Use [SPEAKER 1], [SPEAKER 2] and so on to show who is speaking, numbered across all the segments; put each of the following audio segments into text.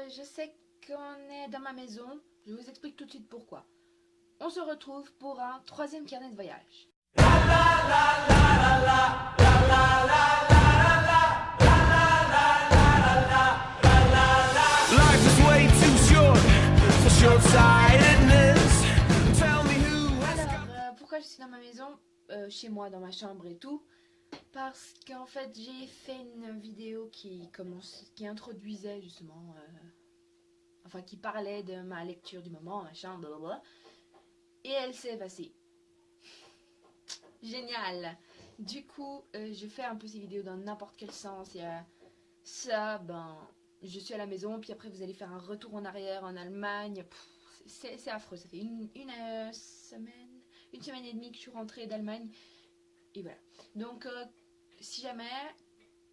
[SPEAKER 1] je sais qu'on est dans ma maison, je vous explique tout de suite pourquoi. On se retrouve pour un troisième carnet de voyage.
[SPEAKER 2] Life is way too short for short-sightedness. Tell me who has
[SPEAKER 1] Alors, pourquoi je suis dans ma maison, chez moi, dans ma chambre et tout? Parce qu'en fait, j'ai fait une vidéo qui introduisait justement, enfin qui parlait de ma lecture du moment, machin, blablabla. Et elle s'est effacée. Génial. Du coup, je fais un peu ces vidéos dans n'importe quel sens. Il y a ça, je suis à la maison, puis après vous allez faire un retour en arrière en Allemagne. C'est affreux, ça fait une semaine et demie que je suis rentrée d'Allemagne. Et voilà. Donc, si jamais,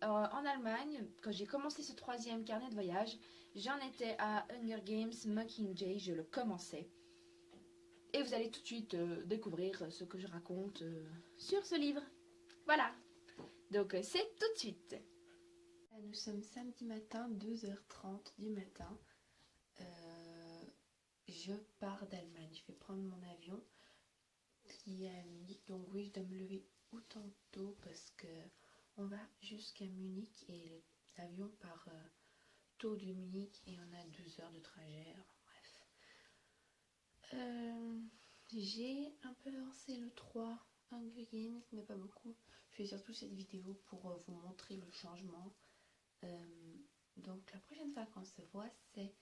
[SPEAKER 1] en Allemagne, quand j'ai commencé ce troisième carnet de voyage, j'en étais à Hunger Games Mockingjay, je le commençais. Et vous allez tout de suite découvrir ce que je raconte sur ce livre. Voilà. Donc, c'est tout de suite. Nous sommes samedi matin, 2h30 du matin. Je pars d'Allemagne. Je vais prendre mon avion qui est à Munich. Donc oui, je dois me lever autant tôt parce que on va jusqu'à Munich et l'avion part tôt de Munich et on a 2 heures de trajet. Alors, bref. J'ai un peu avancé le 3 Hunger Games, mais pas beaucoup. Je fais surtout cette vidéo pour vous montrer le changement. Donc la prochaine fois qu'on se voit, c'est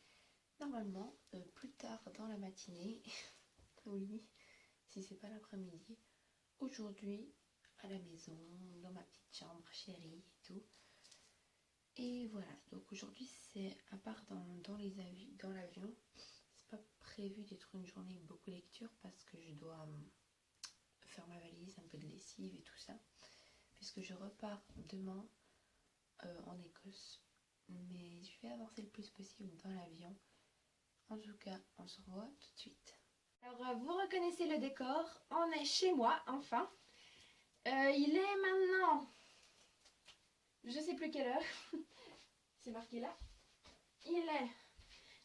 [SPEAKER 1] normalement plus tard dans la matinée. Oui, si c'est pas l'après-midi. Aujourd'hui, à la maison, dans ma petite chambre chérie et tout. Et voilà, donc aujourd'hui c'est, à part dans l'avion, c'est pas prévu d'être une journée avec beaucoup de lecture parce que je dois faire ma valise, un peu de lessive et tout ça. Puisque je repars demain en Écosse. Mais je vais avancer le plus possible dans l'avion. En tout cas, on se revoit tout de suite. Alors, vous reconnaissez le décor. On est chez moi, enfin. Il est maintenant, je sais plus quelle heure. C'est marqué là. Il est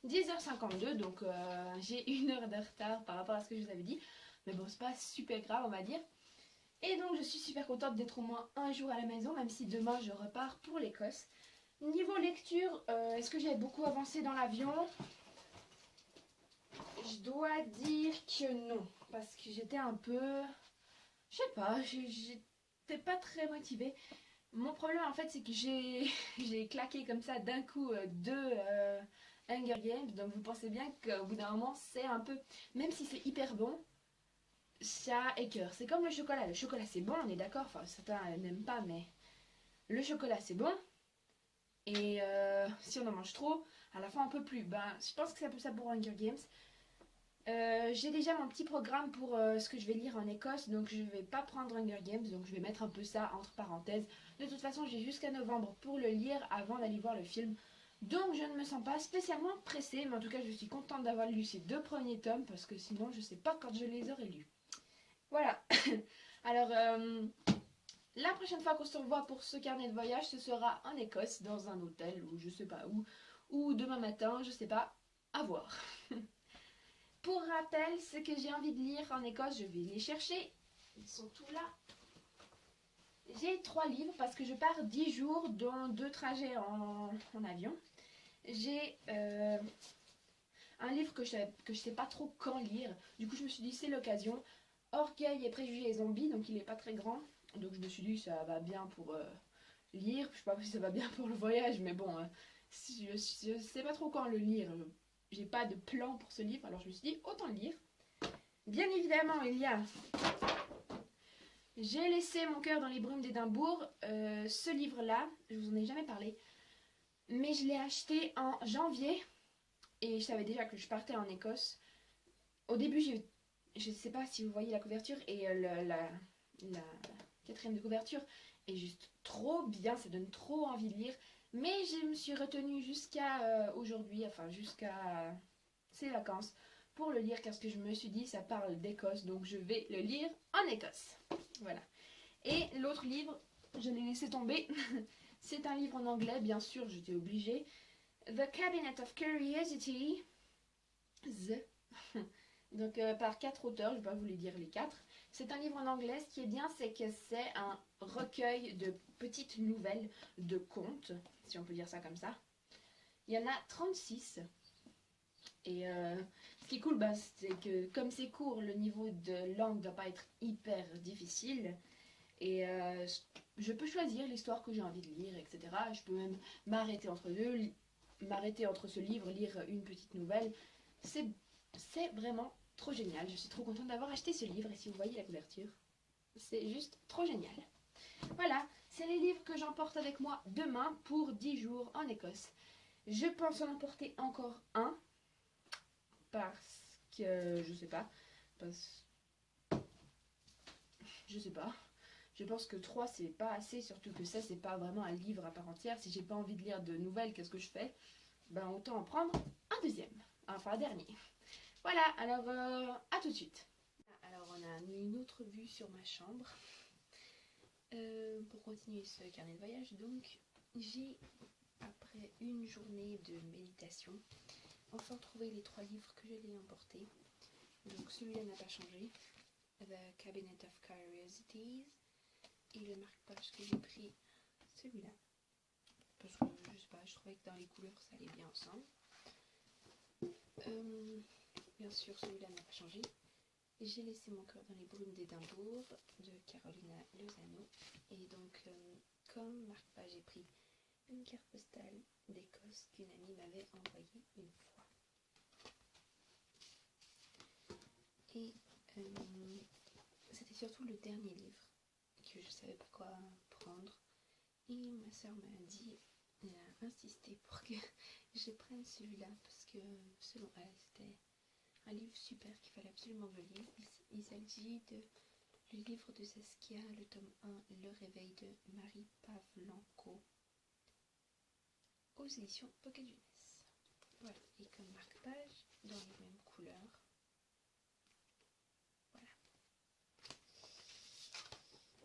[SPEAKER 1] 10h52, donc j'ai 1 heure de retard par rapport à ce que je vous avais dit. Mais bon, c'est pas super grave, on va dire. Et donc, je suis super contente d'être au moins un jour à la maison, même si demain je repars pour l'Écosse. Niveau lecture, est-ce que j'ai beaucoup avancé dans l'avion? Je dois dire que non, parce que j'étais un peu, je sais pas, j'étais pas très motivée. Mon problème en fait c'est que j'ai claqué comme ça d'un coup 2 Hunger Games, donc vous pensez bien qu'au bout d'un moment c'est un peu, même si c'est hyper bon, ça écœure. C'est comme le chocolat c'est bon, on est d'accord, enfin certains n'aiment pas, mais le chocolat c'est bon. Et si on en mange trop, à la fin on peut plus. Je pense que c'est un peu ça pour Hunger Games. J'ai déjà mon petit programme pour ce que je vais lire en Écosse, donc je vais pas prendre Hunger Games, donc je vais mettre un peu ça entre parenthèses. De toute façon, j'ai jusqu'à novembre pour le lire avant d'aller voir le film. Donc je ne me sens pas spécialement pressée, mais en tout cas je suis contente d'avoir lu ces 2 premiers tomes, parce que sinon je sais pas quand je les aurai lus. Voilà. Alors, la prochaine fois qu'on se revoit pour ce carnet de voyage, ce sera en Écosse, dans un hôtel, ou je sais pas où, ou demain matin, je sais pas, à voir. Pour rappel, ce que j'ai envie de lire en Écosse, je vais les chercher. Ils sont tous là. J'ai 3 livres parce que je pars 10 jours, dont 2 trajets en avion. J'ai un livre que je sais pas trop quand lire. Du coup, je me suis dit, c'est l'occasion. Orgueil et préjugés et zombies, donc il est pas très grand. Donc je me suis dit, ça va bien pour lire. Je sais pas si ça va bien pour le voyage, mais bon, je sais pas trop quand le lire. J'ai pas de plan pour ce livre, alors je me suis dit autant le lire. Bien évidemment, il y a J'ai laissé mon cœur dans les brumes d'Édimbourg. Ce livre-là, je vous en ai jamais parlé, mais je l'ai acheté en janvier et je savais déjà que je partais en Écosse. Au début, je sais pas si vous voyez la couverture et la 4e de couverture est juste trop bien, ça donne trop envie de lire. Mais je me suis retenue jusqu'à aujourd'hui, enfin jusqu'à ces vacances, pour le lire parce que je me suis dit ça parle d'Écosse, donc je vais le lire en Écosse. Voilà. Et l'autre livre, je l'ai laissé tomber. C'est un livre en anglais, bien sûr, j'étais obligée. The Cabinet of Curiosity. Donc par 4 auteurs, je vais pas vous les dire les 4. C'est un livre en anglais. Ce qui est bien, c'est que c'est un recueil de petites nouvelles, de contes, si on peut dire ça comme ça. Il y en a 36. Et ce qui est cool, c'est que comme c'est court, le niveau de langue ne doit pas être hyper difficile. Et je peux choisir l'histoire que j'ai envie de lire, etc. Je peux même m'arrêter entre deux, m'arrêter entre ce livre, lire une petite nouvelle. C'est vraiment trop génial. Je suis trop contente d'avoir acheté ce livre. Et si vous voyez la couverture, c'est juste trop génial. Voilà, c'est les livres que j'emporte avec moi demain pour 10 jours en Écosse. Je pense en emporter encore un. Parce que, je sais pas. Je sais pas. Je pense que 3 c'est pas assez, surtout que ça c'est pas vraiment un livre à part entière. Si j'ai pas envie de lire de nouvelles, qu'est-ce que je fais? Ben autant en prendre un deuxième, enfin un dernier. Voilà, alors à tout de suite. Alors on a une autre vue sur ma chambre. Pour continuer ce carnet de voyage, donc j'ai, après une journée de méditation, enfin trouvé les 3 livres que j'allais emporter. Donc celui-là n'a pas changé. The Cabinet of Curiosities. Et le marque-page que j'ai pris, celui-là. Parce que je sais pas, je trouvais que dans les couleurs ça allait bien ensemble. Bien sûr, celui-là n'a pas changé. J'ai laissé mon cœur dans les brumes d'Édimbourg de Carolina Lozano. Et donc, comme marque-page, j'ai pris une carte postale d'Écosse qu'une amie m'avait envoyée une fois. Et c'était surtout le dernier livre que je savais pas quoi prendre. Et ma soeur m'a dit, elle a insisté pour que je prenne celui-là parce que selon elle, c'était un livre super qu'il fallait absolument que je lise. Il s'agit de le livre de Saskia, le tome 1, Le réveil de Marie Pavlenko, aux éditions Pocket Jeunesse. Voilà, et comme marque-page, dans les mêmes couleurs. Voilà.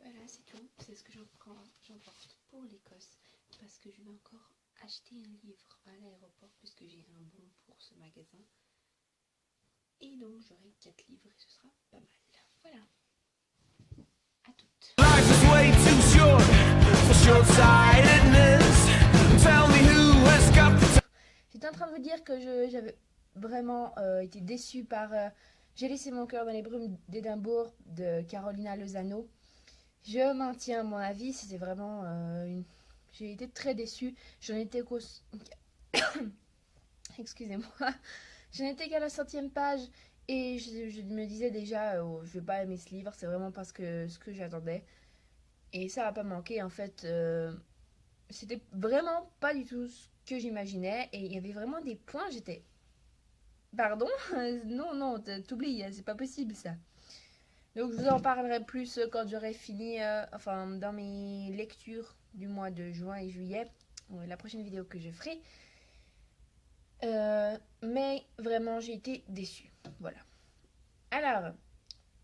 [SPEAKER 1] Voilà, c'est tout. C'est ce que j'emporte pour l'Écosse parce que je vais encore acheter un livre à l'aéroport puisque j'ai un bon pour ce magasin. Et donc j'aurai 4 livres et ce sera pas mal. Voilà. À toutes.
[SPEAKER 2] Life is way too short for short-sightedness. Tell me who has got the time.
[SPEAKER 1] J'étais en train de vous dire que j'avais vraiment été déçue par J'ai laissé mon cœur dans les brumes d'Édimbourg de Carolina Lozano. Je maintiens mon avis, c'était vraiment j'ai été très déçue. J'en étais qu'au... Excusez-moi. J'en étais qu'à la 100e page et je me disais déjà je vais pas aimer ce livre, c'est vraiment pas ce que j'attendais. Et ça va pas manquer en fait. C'était vraiment pas du tout ce que j'imaginais et il y avait vraiment des points, j'étais... Pardon? Non, t'oublies, c'est pas possible ça. Donc je vous en parlerai plus quand j'aurai fini, enfin dans mes lectures du mois de juin et juillet, la prochaine vidéo que je ferai. Mais vraiment j'ai été déçue, voilà. Alors,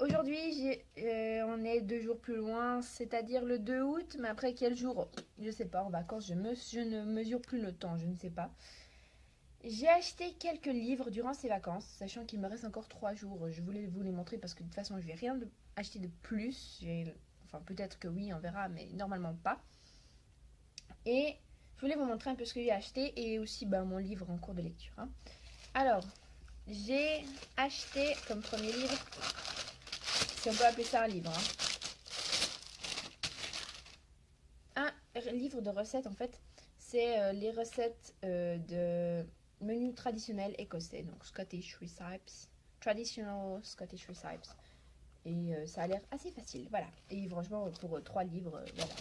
[SPEAKER 1] aujourd'hui on est 2 jours plus loin, c'est-à-dire le 2 août, mais après quel jour? Je sais pas, en vacances je ne mesure plus le temps, je ne sais pas. J'ai acheté quelques livres durant ces vacances, sachant qu'il me reste encore 3 jours. Je voulais vous les montrer parce que de toute façon, je vais rien acheter de plus. Enfin, peut-être que oui, on verra, mais normalement pas. Et je voulais vous montrer un peu ce que j'ai acheté et aussi mon livre en cours de lecture. Hein. Alors, j'ai acheté comme premier livre, si on peut appeler ça un livre, un livre de recettes en fait. C'est les recettes de menu traditionnel écossais, donc Scottish Recipes, Traditional Scottish Recipes. Et ça a l'air assez facile, voilà. Et franchement, pour 3 livres, voilà.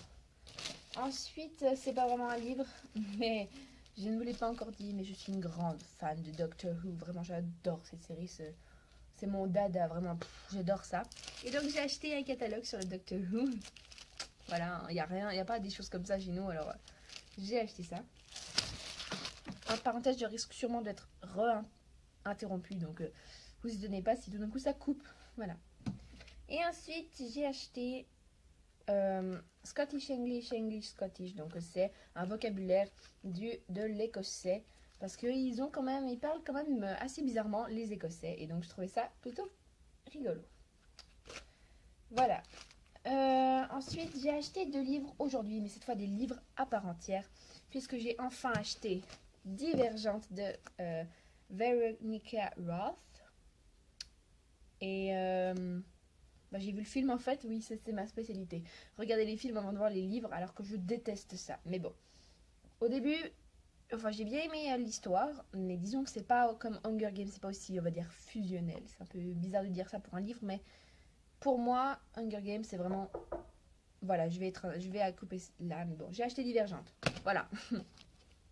[SPEAKER 1] Ensuite, c'est pas vraiment un livre, mais je ne vous l'ai pas encore dit, mais je suis une grande fan de Doctor Who. Vraiment, j'adore cette série, c'est mon dada, vraiment, j'adore ça. Et donc, j'ai acheté un catalogue sur le Doctor Who. Voilà, il n'y a rien, il n'y a pas des choses comme ça chez nous, alors j'ai acheté ça. En parenthèse, je risque sûrement d'être interrompu, donc vous étonnez pas si tout d'un coup ça coupe. Voilà. Et ensuite, j'ai acheté Scottish English, English Scottish. Donc c'est un vocabulaire de l'écossais Parce qu'ils parlent quand même assez bizarrement les Écossais. Et donc je trouvais ça plutôt rigolo. Voilà. Ensuite, j'ai acheté 2 livres aujourd'hui, mais cette fois des livres à part entière, puisque j'ai enfin acheté Divergente de Veronica Roth. Et j'ai vu le film en fait, oui, c'est ma spécialité. Regarder les films avant de voir les livres, alors que je déteste ça. Mais bon, au début, j'ai bien aimé l'histoire, mais disons que c'est pas comme Hunger Games, c'est pas aussi, on va dire, fusionnel. C'est un peu bizarre de dire ça pour un livre, mais pour moi, Hunger Games, c'est vraiment... Voilà, je vais couper là, mais bon, j'ai acheté Divergente. Voilà.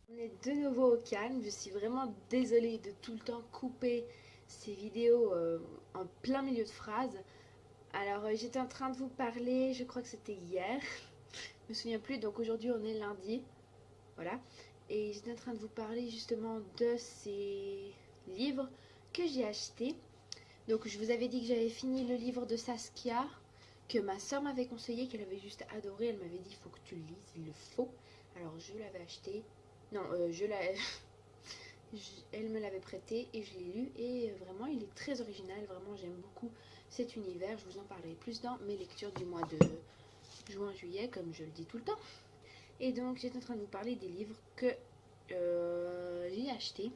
[SPEAKER 1] On est de nouveau au calme. Je suis vraiment désolée de tout le temps couper ces vidéos en plein milieu de phrases. Alors, j'étais en train de vous parler, je crois que c'était hier. Je me souviens plus, donc aujourd'hui on est lundi. Voilà. Et j'étais en train de vous parler justement de ces livres que j'ai achetés. Donc je vous avais dit que j'avais fini le livre de Saskia, que ma soeur m'avait conseillé, qu'elle avait juste adoré. Elle m'avait dit il faut que tu le lises, il le faut. Alors je l'avais acheté. Non, elle me l'avait prêté et je l'ai lu. Et vraiment il est très original, vraiment j'aime beaucoup cet univers. Je vous en parlerai plus dans mes lectures du mois de juin-juillet, comme je le dis tout le temps. Et donc j'étais en train de vous parler des livres que j'ai achetés.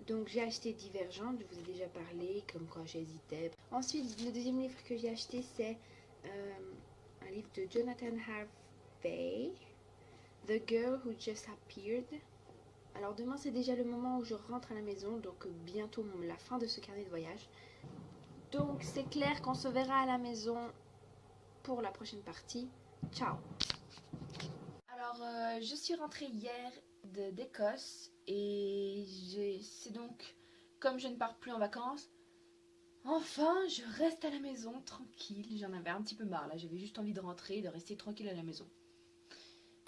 [SPEAKER 1] Donc j'ai acheté Divergente, je vous ai déjà parlé, comme quoi j'hésitais. Ensuite, le deuxième livre que j'ai acheté, c'est un livre de Jonathan Harvey, The Girl Who Just Appeared. Alors demain, c'est déjà le moment où je rentre à la maison, donc bientôt la fin de ce carnet de voyage. Donc c'est clair qu'on se verra à la maison pour la prochaine partie. Ciao! Alors, je suis rentrée hier d'Écosse et c'est donc, comme je ne pars plus en vacances, enfin je reste à la maison tranquille. J'en avais un petit peu marre là, j'avais juste envie de rentrer, de rester tranquille à la maison.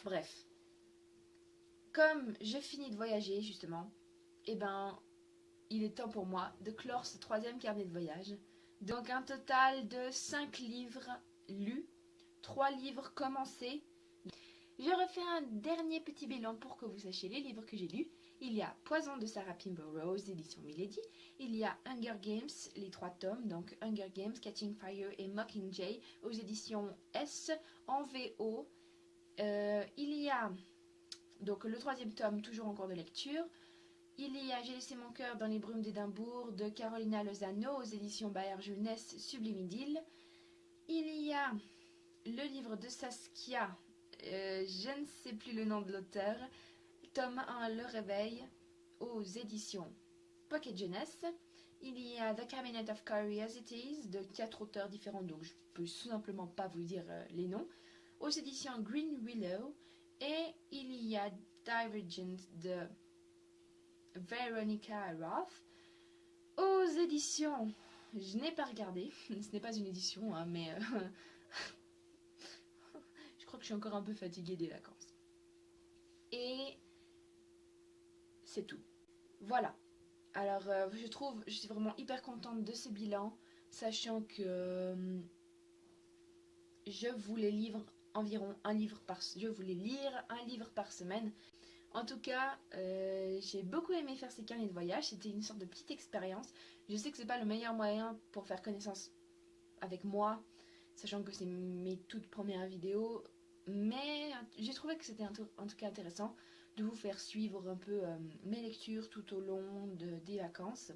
[SPEAKER 1] Bref, comme je finis de voyager justement, et il est temps pour moi de clore ce 3e carnet de voyage. Donc un total de 5 livres lus, 3 livres commencés. Je refais un dernier petit bilan pour que vous sachiez les livres que j'ai lus. Il y a Poison de Sarah Pinborough, édition Milady. Il y a Hunger Games, les 3 tomes, donc Hunger Games, Catching Fire et Mockingjay, aux éditions S, en VO. Il y a donc le 3e tome, toujours en cours de lecture. Il y a J'ai laissé mon cœur dans les brumes d'Édimbourg, de Carolina Lozano, aux éditions Bayer Jeunesse, Sublime Idylle. Il y a le livre de Saskia, je ne sais plus le nom de l'auteur, tome 1 Le Réveil, aux éditions Pocket Jeunesse. Il y a The Cabinet of Curiosities de 4 auteurs différents, donc je peux tout simplement pas vous dire les noms, aux éditions Green Willow. Et il y a Divergent de Veronica Roth, aux éditions, je n'ai pas regardé, ce n'est pas une édition, hein, mais je crois que je suis encore un peu fatiguée des vacances. Et c'est tout. Voilà. Alors je suis vraiment hyper contente de ce bilan, sachant que je voulais lire un livre par semaine. En tout cas, j'ai beaucoup aimé faire ces carnets de voyage. C'était une sorte de petite expérience. Je sais que c'est pas le meilleur moyen pour faire connaissance avec moi, sachant que c'est mes toutes premières vidéos, mais j'ai trouvé que c'était en tout cas intéressant de vous faire suivre un peu mes lectures tout au long des vacances.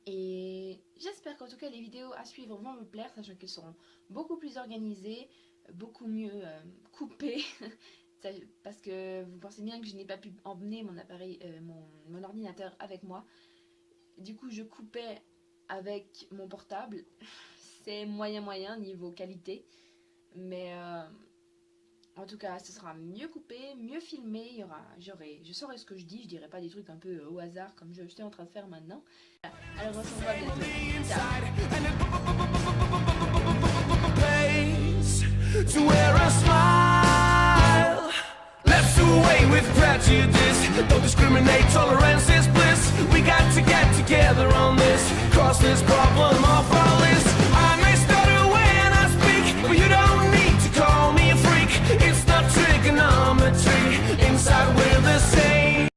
[SPEAKER 1] Et j'espère qu'en tout cas les vidéos à suivre vont me plaire, sachant qu'elles seront beaucoup plus organisées, beaucoup mieux coupées. Parce que vous pensez bien que je n'ai pas pu emmener mon appareil, mon ordinateur avec moi. Du coup je coupais avec mon portable. C'est moyen niveau qualité, mais en tout cas ce sera mieux coupé, mieux filmé. Je saurai ce que je dis, je dirai pas des trucs un peu au hasard comme je suis en train de faire maintenant. Alors on se revoit bientôt. Ciao.
[SPEAKER 2] Away with prejudice, don't discriminate, tolerate.